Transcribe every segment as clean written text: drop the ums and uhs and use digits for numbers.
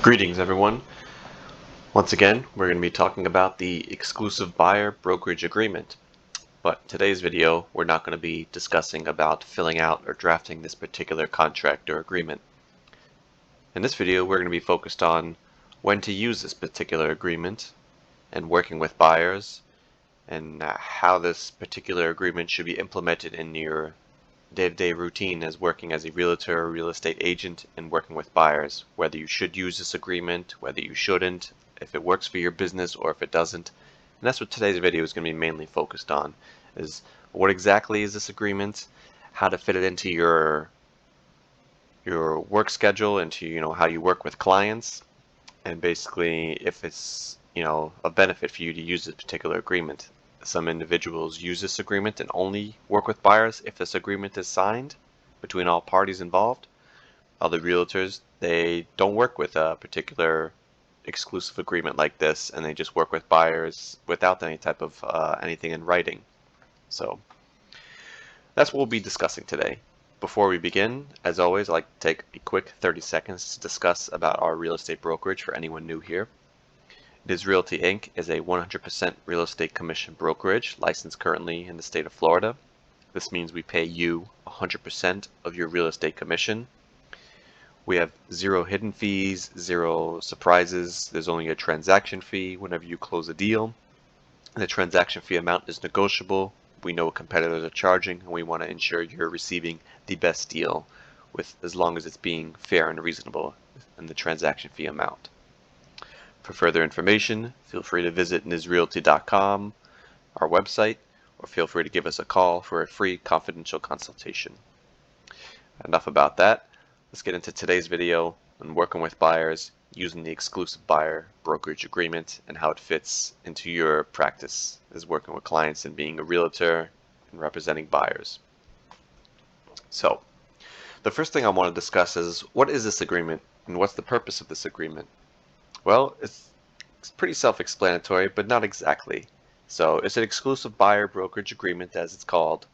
Greetings everyone. Once again, we're going to be talking about the exclusive buyer brokerage agreement. But in today's video, we're not going to be discussing about filling out or drafting this particular contract or agreement. In this video, we're going to be focused on when to use this particular agreement and working with buyers and how this particular agreement should be implemented in your day-to-day routine as working as a realtor or real estate agent and working with buyers, whether you should use this agreement, whether you shouldn't, if it works for your business or if it doesn't. And that's what today's video is going to be mainly focused on, is what exactly is this agreement, how to fit it into your work schedule, into how you work with clients, and basically if it's a benefit for you to use this particular agreement. Some individuals use this agreement and only work with buyers if this agreement is signed between all parties involved. Other realtors, they don't work with a particular exclusive agreement like this, and they just work with buyers without any type of anything in writing. So that's what we'll be discussing today. Before we begin, as always, I'd like to take a quick 30 seconds to discuss about our real estate brokerage for anyone new here. Nizz Realty Inc. is a 100% real estate commission brokerage licensed currently in the state of Florida. This means we pay you 100% of your real estate commission. We have zero hidden fees, zero surprises. There's only a transaction fee whenever you close a deal. The transaction fee amount is negotiable. We know what competitors are charging, and we want to ensure you're receiving the best deal as long as it's being fair and reasonable in the transaction fee amount. For further information, feel free to visit nizzrealty.com, our website, or feel free to give us a call for a free confidential consultation. Enough about that. Let's get into today's video on working with buyers using the exclusive buyer brokerage agreement and how it fits into your practice as working with clients and being a realtor and representing buyers. So, the first thing I want to discuss is what is this agreement and what's the purpose of this agreement? Well, it's pretty self-explanatory, but not exactly. So it's an exclusive buyer brokerage agreement, as it's called.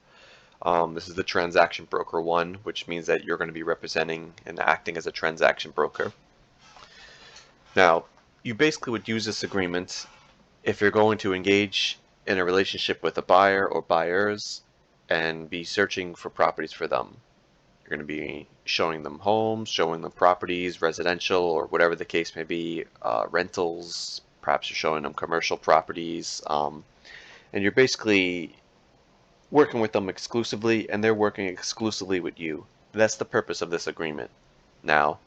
This is the transaction broker one, which means that you're going to be representing and acting as a transaction broker. Now, you basically would use this agreement if you're going to engage in a relationship with a buyer or buyers and be searching for properties for them. You're going to be showing them homes, showing them properties, residential, or whatever the case may be, rentals. Perhaps you're showing them commercial properties, and you're basically working with them exclusively, and they're working exclusively with you. That's the purpose of this agreement. Now,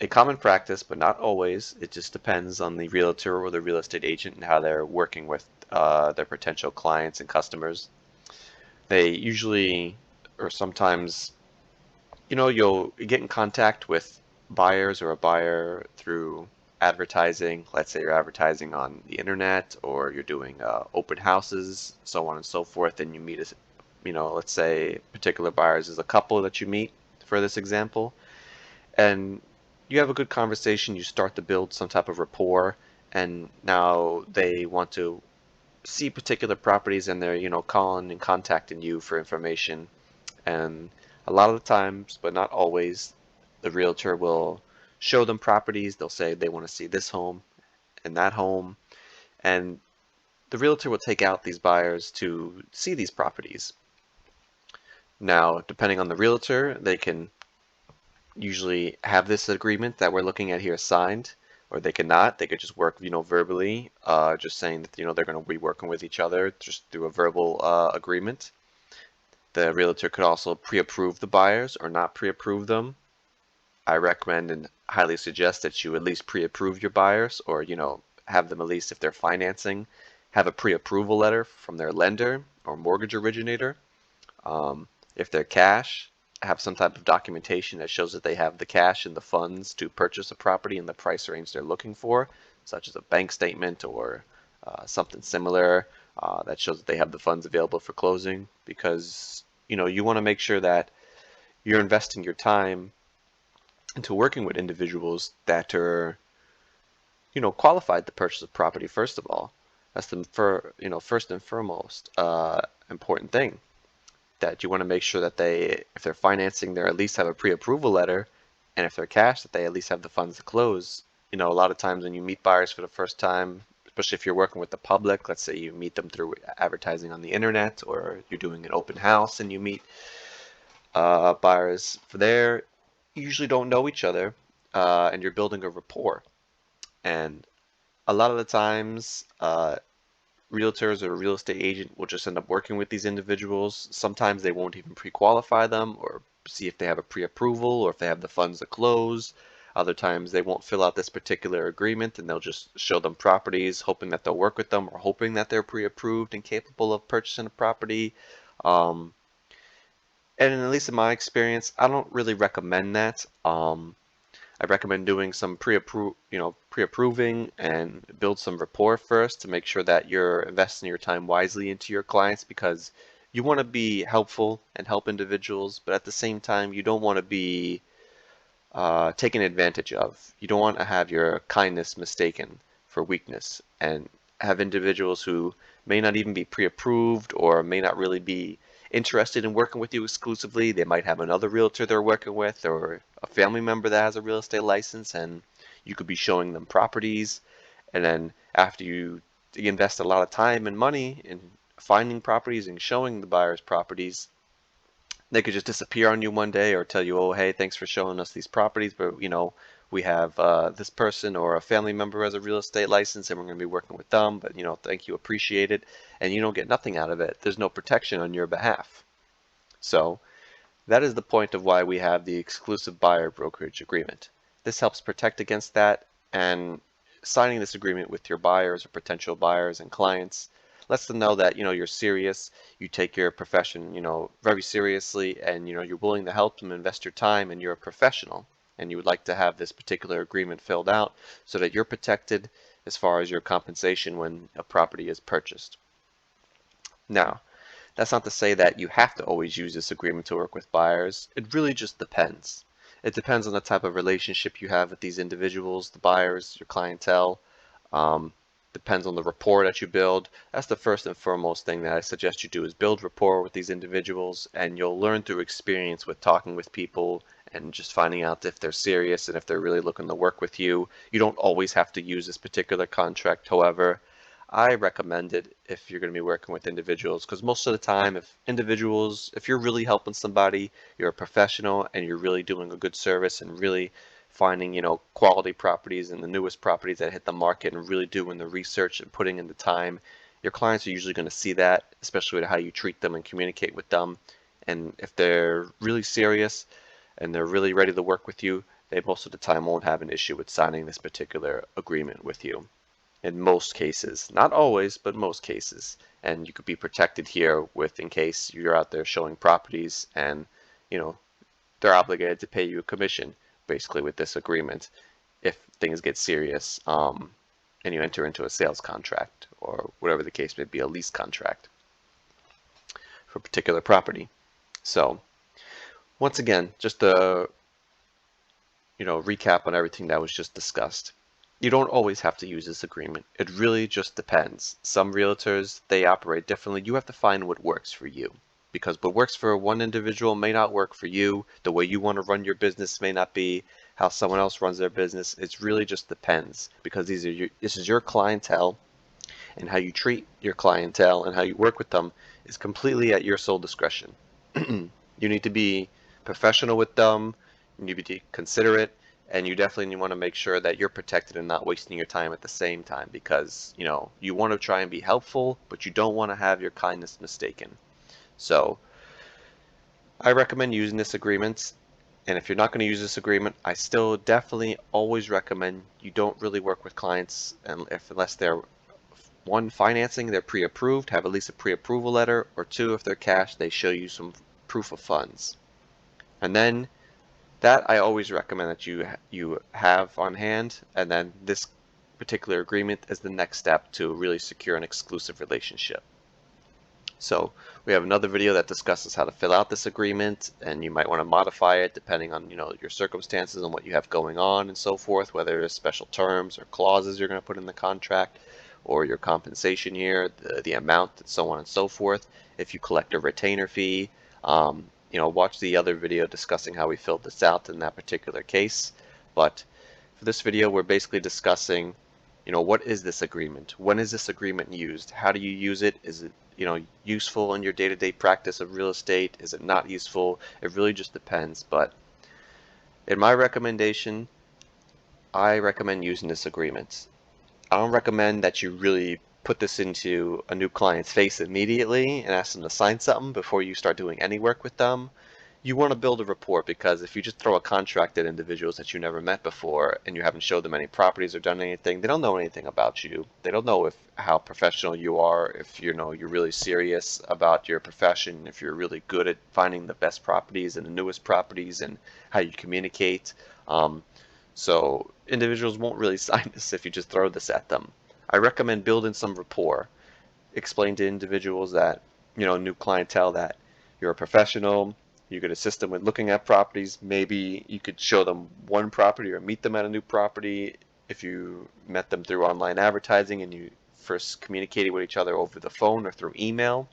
a common practice, but not always, it just depends on the realtor or the real estate agent and how they're working with their potential clients and customers. They usually, or sometimes, you'll get in contact with buyers or a buyer through advertising. Let's say you're advertising on the internet or you're doing open houses, so on and so forth, and you meet let's say particular buyers is a couple that you meet for this example, and you have a good conversation, you start to build some type of rapport, and now they want to see particular properties and they're calling and contacting you for information. And a lot of the times, but not always, the realtor will show them properties. They'll say they want to see this home and that home, and the realtor will take out these buyers to see these properties. Now, depending on the realtor, they can usually have this agreement that we're looking at here signed, or they could not. They could just work, verbally, just saying that, they're going to be working with each other just through a verbal agreement. The realtor could also pre-approve the buyers or not pre-approve them. I recommend and highly suggest that you at least pre-approve your buyers, or have them, at least if they're financing, have a pre-approval letter from their lender or mortgage originator. If they're cash, have some type of documentation that shows that they have the cash and the funds to purchase a property in the price range they're looking for, such as a bank statement or something similar that shows that they have the funds available for closing, because you want to make sure that you're investing your time into working with individuals that are qualified to purchase a property. First of all, that's the first and foremost important thing, that you want to make sure that if they're financing, they at least have a pre-approval letter and if they're cash, that they at least have the funds to close. You know, a lot of times when you meet buyers for the first time, especially if you're working with the public, let's say you meet them through advertising on the internet, or you're doing an open house and you meet buyers for there, you usually don't know each other, and you're building a rapport. And a lot of the times, realtors or a real estate agent will just end up working with these individuals. Sometimes they won't even pre-qualify them or see if they have a pre-approval or if they have the funds to close. Other times they won't fill out this particular agreement and they'll just show them properties, hoping that they'll work with them or hoping that they're pre-approved and capable of purchasing a property. Um, and at least in my experience, I don't really recommend that. I recommend doing some pre-approving and build some rapport first to make sure that you're investing your time wisely into your clients, because you want to be helpful and help individuals, but at the same time, you don't want to be taken advantage of. You don't want to have your kindness mistaken for weakness and have individuals who may not even be pre-approved or may not really be interested in working with you exclusively. They might have another realtor they're working with or a family member that has a real estate license, and you could be showing them properties. And then after you invest a lot of time and money in finding properties and showing the buyers properties, they could just disappear on you one day or tell you, oh, hey, thanks for showing us these properties, but we have this person or a family member who has a real estate license and we're going to be working with them, but thank you, appreciate it, and you don't get nothing out of it. There's no protection on your behalf. So that is the point of why we have the exclusive buyer brokerage agreement. This helps protect against that, and signing this agreement with your buyers or potential buyers and clients lets them know that you're serious, you take your profession very seriously, and you're willing to help them invest your time, and you're a professional, and you would like to have this particular agreement filled out so that you're protected as far as your compensation when a property is purchased. Now, that's not to say that you have to always use this agreement to work with buyers. It really just depends. It depends on the type of relationship you have with these individuals, the buyers, your clientele. Um, Depends on the rapport that you build. That's the first and foremost thing that I suggest you do, is build rapport with these individuals, and you'll learn through experience with talking with people and just finding out if they're serious and if they're really looking to work with you. You don't always have to use this particular contract, however. I recommend it if you're going to be working with individuals, because most of the time, if you're really helping somebody, you're a professional and you're really doing a good service and really finding, quality properties and the newest properties that hit the market and really doing the research and putting in the time, your clients are usually going to see that, especially with how you treat them and communicate with them. And if they're really serious and they're really ready to work with you, they most of the time won't have an issue with signing this particular agreement with you. In most cases, not always, but most cases. And you could be protected here in case you're out there showing properties and, they're obligated to pay you a commission, basically, with this agreement if things get serious, and you enter into a sales contract or whatever the case may be, a lease contract for a particular property. So once again, just a recap on everything that was just discussed. You don't always have to use this agreement. It really just depends. Some realtors, they operate differently. You have to find what works for you, because what works for one individual may not work for you. The way you want to run your business may not be how someone else runs their business. It really just depends, because this is your clientele, and how you treat your clientele and how you work with them is completely at your sole discretion. You need to be professional with them, you need to be considerate, and you definitely want to make sure that you're protected and not wasting your time at the same time, because you want to try and be helpful, but you don't want to have your kindness mistaken. So I recommend using this agreement. And if you're not going to use this agreement, I still definitely always recommend you don't really work with clients unless they're, one, financing, they're pre-approved, have at least a pre-approval letter, or two, if they're cash, they show you some proof of funds. And then that I always recommend that you have on hand, and then this particular agreement is the next step to really secure an exclusive relationship. So we have another video that discusses how to fill out this agreement, and you might want to modify it depending on your circumstances and what you have going on and so forth, whether there's special terms or clauses you're going to put in the contract, or your compensation here, the amount, and so on and so forth. If you collect a retainer fee, watch the other video discussing how we filled this out in that particular case. But for this video, we're basically discussing, what is this agreement? When is this agreement used? How do you use it? Is it, useful in your day-to-day practice of real estate? Is it not useful? It really just depends. But in my recommendation, I recommend using this agreement. I don't recommend that you really put this into a new client's face immediately and ask them to sign something before you start doing any work with them. You want to build a rapport, because if you just throw a contract at individuals that you never met before and you haven't showed them any properties or done anything, they don't know anything about you. They don't know how professional you are, if you're really serious about your profession, if you're really good at finding the best properties and the newest properties and how you communicate. So individuals won't really sign this if you just throw this at them. I recommend building some rapport. Explain to individuals that, new clientele, that you're a professional. You could assist them with looking at properties. Maybe you could show them one property or meet them at a new property if you met them through online advertising and you first communicated with each other over the phone or through email.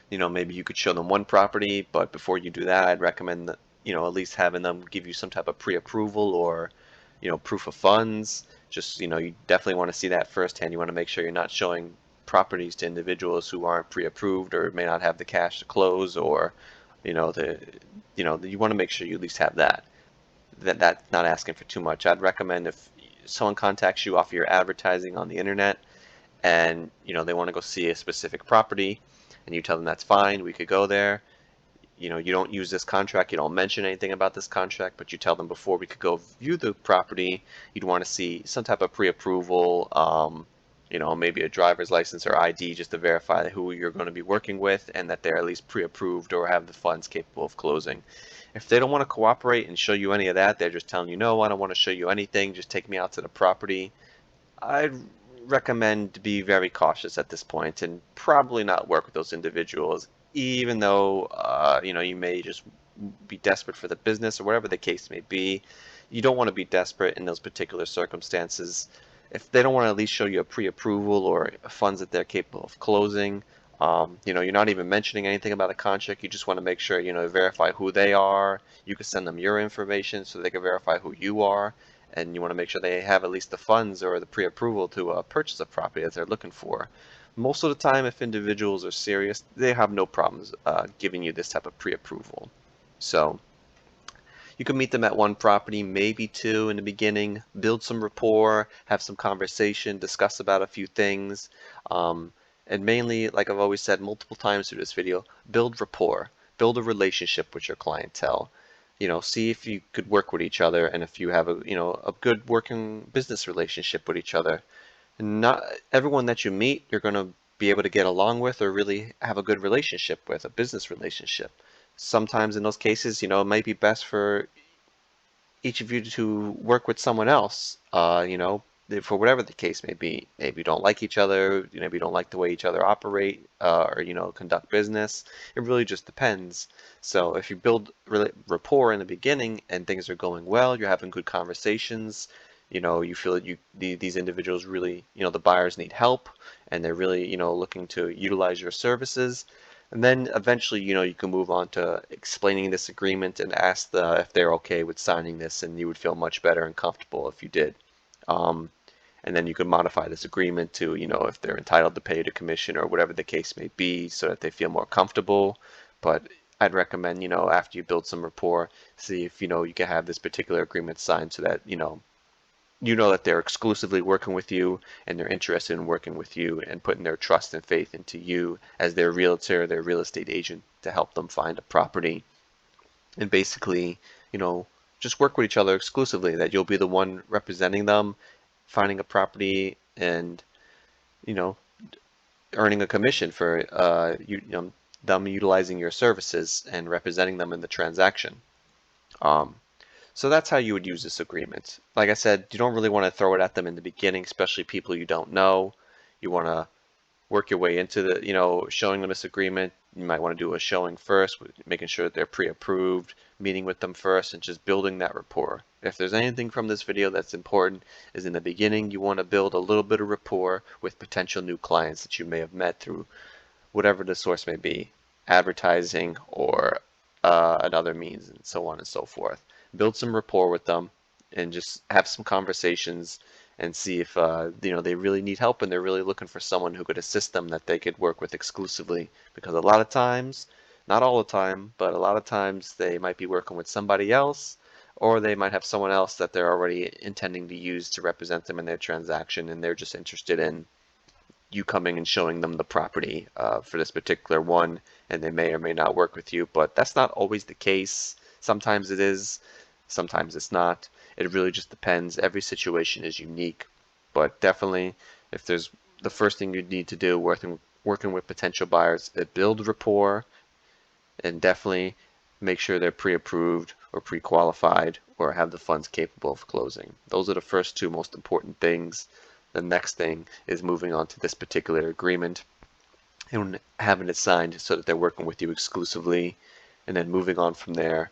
Maybe you could show them one property, but before you do that, I'd recommend that, at least having them give you some type of pre-approval or, proof of funds. Just, you definitely want to see that firsthand. You want to make sure you're not showing properties to individuals who aren't pre-approved or may not have the cash to close, or, you want to make sure you at least have that. That's not asking for too much. I'd recommend if someone contacts you off your advertising on the internet and, they want to go see a specific property, and you tell them that's fine, we could go there. You don't use this contract, you don't mention anything about this contract, but you tell them before we could go view the property, you'd want to see some type of pre-approval, maybe a driver's license or ID, just to verify who you're going to be working with and that they're at least pre-approved or have the funds capable of closing. If they don't want to cooperate and show you any of that, they're just telling you, no, I don't want to show you anything, just take me out to the property, I'd recommend to be very cautious at this point and probably not work with those individuals, even though you may just be desperate for the business or whatever the case may be. You don't want to be desperate in those particular circumstances. If they don't want to at least show you a pre-approval or funds that they're capable of closing, you're not even mentioning anything about a contract. You just want to make sure, verify who they are. You can send them your information so they can verify who you are. And you want to make sure they have at least the funds or the pre-approval to purchase a property that they're looking for. Most of the time, if individuals are serious, they have no problems giving you this type of pre-approval. So you can meet them at one property, maybe two in the beginning, build some rapport, have some conversation, discuss about a few things. And mainly, like I've always said multiple times through this video, build rapport, build a relationship with your clientele. See if you could work with each other, and if you have a good working business relationship with each other. And not everyone that you meet you're going to be able to get along with or really have a good relationship with, a business relationship. Sometimes in those cases, it might be best for each of you to work with someone else, for whatever the case may be. Maybe you don't like each other, maybe you don't like the way each other operate, or conduct business. It really just depends. So if you build rapport in the beginning and things are going well, you're having good conversations, you feel that these individuals really, the buyers need help and they're really, looking to utilize your services. And then eventually, you can move on to explaining this agreement and ask if they're okay with signing this, and you would feel much better and comfortable if you did. And then you can modify this agreement to, if they're entitled to pay the commission or whatever the case may be, so that they feel more comfortable. But I'd recommend, after you build some rapport, see if, you can have this particular agreement signed so that, that they're exclusively working with you and they're interested in working with you and putting their trust and faith into you as their realtor, their real estate agent, to help them find a property. And basically, just work with each other exclusively, that you'll be the one representing them, finding a property, and, earning a commission for them utilizing your services and representing them in the transaction. So that's how you would use this agreement. Like I said, you don't really want to throw it at them in the beginning, especially people you don't know. You want to work your way into the, showing them this agreement. You might want to do a showing first, making sure that they're pre-approved, meeting with them first, and just building that rapport. If there's anything from this video that's important, is in the beginning, you want to build a little bit of rapport with potential new clients that you may have met through whatever the source may be. advertising or another means, and so on and so forth. Build some rapport with them and just have some conversations and see if they really need help and they're really looking for someone who could assist them that they could work with exclusively. Because a lot of times, not all the time, but a lot of times they might be working with somebody else, or they might have someone else that they're already intending to use to represent them in their transaction, and they're just interested in you coming and showing them the property for this particular one, and they may or may not work with you. But that's not always the case. Sometimes it is, sometimes it's not. It really just depends. Every situation is unique. But definitely, if there's the first thing you need to do working with potential buyers, build rapport, and definitely make sure they're pre-approved or pre-qualified or have the funds capable of closing. Those are the first two most important things. The next thing is moving on to this particular agreement and having it signed so that they're working with you exclusively, and then moving on from there,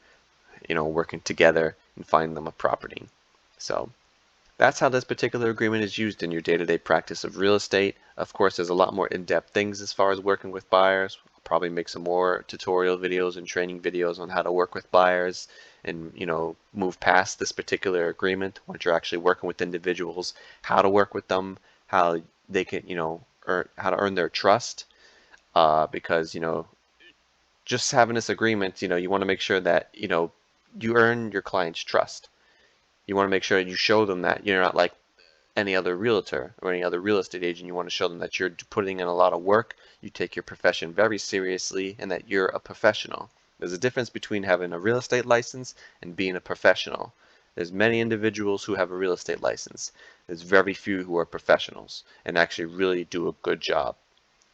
working together and finding them a property. So that's how this particular agreement is used in your day-to-day practice of real estate. Of course, there's a lot more in-depth things as far as working with buyers. I'll probably make some more tutorial videos and training videos on how to work with buyers and move past this particular agreement once you're actually working with individuals, how to work with them, how they can how to earn their trust, because just having this agreement, you want to make sure that you earn your client's trust. You want to make sure that you show them that you're not like any other realtor or any other real estate agent. You want to show them that you're putting in a lot of work, you take your profession very seriously, and that you're a professional. There's a difference between having a real estate license and being a professional. There's many individuals who have a real estate license. There's very few who are professionals and actually really do a good job.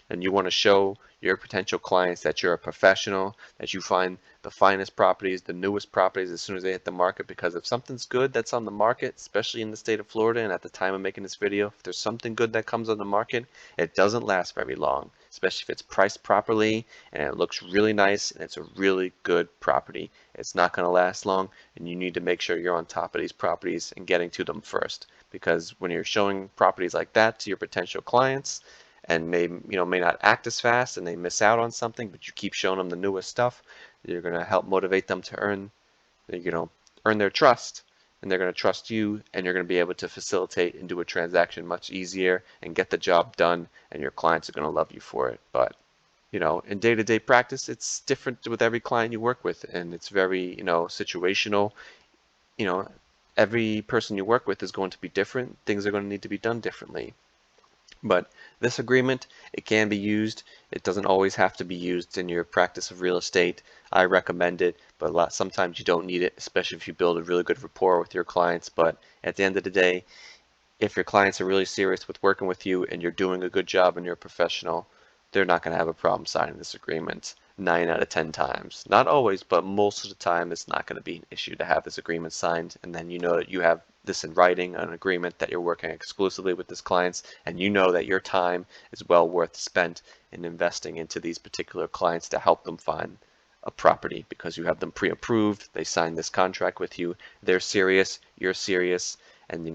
And you want to show your potential clients that you're a professional, that you find the finest properties, the newest properties as soon as they hit the market. Because if something's good that's on the market, especially in the state of Florida and at the time of making this video, if there's something good that comes on the market, it doesn't last very long, especially if it's priced properly and it looks really nice and it's a really good property. It's not going to last long, and you need to make sure you're on top of these properties and getting to them first. Because when you're showing properties like that to your potential clients, and they may not act as fast and they miss out on something, but you keep showing them the newest stuff, you're going to help motivate them to earn their trust, and they're going to trust you, and you're going to be able to facilitate and do a transaction much easier and get the job done, and your clients are going to love you for it. But in day-to-day practice, it's different with every client you work with, and it's very situational. Every person you work with is going to be different. Things are going to need to be done differently. But this agreement, it can be used. It doesn't always have to be used in your practice of real estate. I recommend it, but sometimes you don't need it, especially if you build a really good rapport with your clients. But at the end of the day, if your clients are really serious with working with you and you're doing a good job and you're a professional, they're not going to have a problem signing this agreement 9 out of 10 times. Not always, but most of the time it's not going to be an issue to have this agreement signed, and then that you have this in writing, an agreement that you're working exclusively with this clients, and that your time is well worth spent in investing into these particular clients to help them find a property, because you have them pre-approved, they signed this contract with you, they're serious, you're serious, and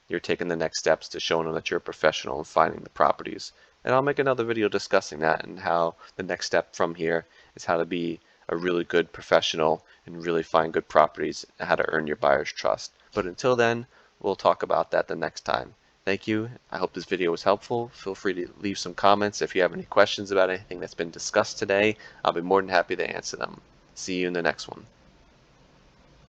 you're taking the next steps to showing them that you're a professional in finding the properties. And I'll make another video discussing that and how the next step from here is how to be a really good professional and really find good properties and how to earn your buyer's trust. But until then, we'll talk about that the next time. Thank you. I hope this video was helpful. Feel free to leave some comments if you have any questions about anything that's been discussed today. I'll be more than happy to answer them. See you in the next one.